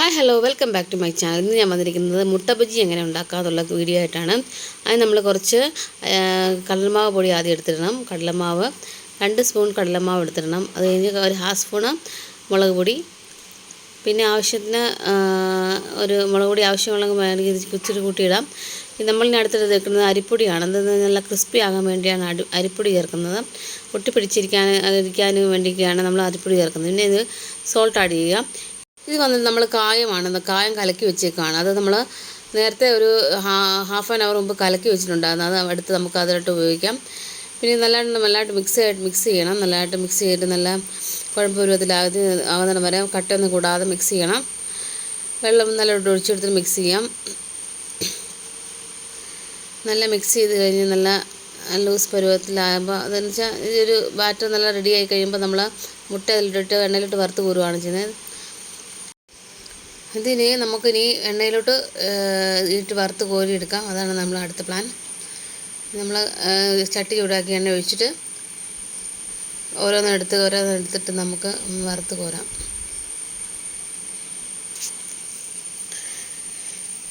Hi hello welcome back to my channel. ഇന്ന് ഞാൻ വന്നിരിക്കുന്നത് മുട്ട ബജി എങ്ങനെ ഉണ്ടാക്കാമെന്നുള്ള വീഡിയോ ആയിട്ടാണ്. അതിന് നമ്മൾ കുറച്ച് കടലമാവ് പൊടി ആദ്യം എടുത്തിടണം. കടലമാവ് 2 സ്പൂൺ കടലമാവ് എടുത്തിടണം. അത് കഴിഞ്ഞ് ഒരു ഹാഫ് സ്പൂണ് മുളക് പൊടി, പിന്നെ ആവശ്യത്തിന് ഒരു മുളക് പൊടി ആവശ്യമുള്ള ഇച്ചിരി കൂട്ടിയിടാം. നമ്മളിനി അടുത്തിട്ട് ചേർക്കുന്നത് അരിപ്പൊടിയാണ്. അത് നല്ല ക്രിസ്പി ആകാൻ വേണ്ടിയാണ് അരിപ്പൊടി ചേർക്കുന്നത്. ഇരിക്കാനും വേണ്ടിയൊക്കെയാണ് നമ്മൾ അരിപ്പൊടി ചേർക്കുന്നത്. പിന്നെ ഇത് സോൾട്ട് ആഡ് ചെയ്യുക. ഇത് വന്നിട്ട് നമ്മൾ കായം കലക്കി വെച്ചേക്കാണ്. അത് നമ്മൾ നേരത്തെ ഒരു ഹാഫ് ആൻ അവർ മുമ്പ് കലക്കി വെച്ചിട്ടുണ്ടായിരുന്നു. അത് എടുത്ത് നമുക്ക് അതിലോട്ട് ഉപയോഗിക്കാം. പിന്നെ നല്ലതായിട്ട് മിക്സ് ചെയ്യണം. നല്ലതായിട്ട് മിക്സ് ചെയ്തിട്ട് നല്ല കുഴമ്പ് പരുവത്തിലാവുന്ന വരെ കട്ടയൊന്നും കൂടാതെ മിക്സ് ചെയ്യണം. വെള്ളം നല്ലതായിട്ട് ഒഴിച്ചെടുത്തിട്ട് മിക്സ് ചെയ്യാം. നല്ല മിക്സ് ചെയ്ത് കഴിഞ്ഞ് നല്ല ലൂസ് പരുവത്തിലാകുമ്പോൾ അതെന്ന് വെച്ചാൽ ഇതൊരു ബാറ്റർ നല്ല റെഡി ആയി കഴിയുമ്പോൾ നമ്മൾ മുട്ട അതിലിട്ടിട്ട് എണ്ണയിലിട്ട് വറുത്ത് കോരുകയാണ് ചെയ്യുന്നത്. ഇതിന് നമുക്കിനി എണ്ണയിലോട്ട് ഇട്ട് വറുത്ത് കോരി എടുക്കാം. അതാണ് നമ്മൾ അടുത്ത പ്ലാൻ. നമ്മൾ ചട്ടി ചൂടാക്കി എണ്ണ ഒഴിച്ചിട്ട് ഓരോന്നെടുത്തിട്ട് നമുക്ക് വറുത്ത് കോരാം.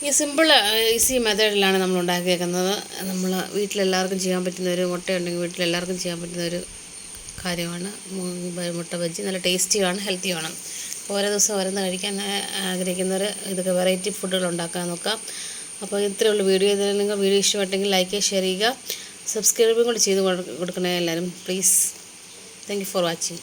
ഈ സിമ്പിൾ ഈസി മെത്തേഡിലാണ് നമ്മൾ ഉണ്ടാക്കിയേക്കുന്നത്. നമ്മൾ വീട്ടിലെല്ലാവർക്കും ചെയ്യാൻ പറ്റുന്നൊരു മുട്ടയുണ്ടെങ്കിൽ വീട്ടിലെല്ലാവർക്കും ചെയ്യാൻ പറ്റുന്നൊരു കാര്യമാണ് മുട്ട ബജി. നല്ല ടേസ്റ്റിയാണ്, ഹെൽത്തിയുമാണ്. ഓരോ ദിവസം ഓരോന്ന് കഴിക്കാൻ ആഗ്രഹിക്കുന്നവർ ഇതൊക്കെ വെറൈറ്റി ഫുഡുകൾ ഉണ്ടാക്കാൻ നോക്കാം. അപ്പോൾ ഇത്രയേ ഉള്ളൂ വീഡിയോ. ഇതിൽ നിങ്ങൾ വീഡിയോ ഇഷ്ടപ്പെട്ടെങ്കിൽ ലൈക്ക് ചെയ്യുക, ഷെയർ ചെയ്യുക, സബ്സ്ക്രൈബും കൂടി ചെയ്ത് കൊടുക്കണേ എല്ലാവരും please. Thank you for watching.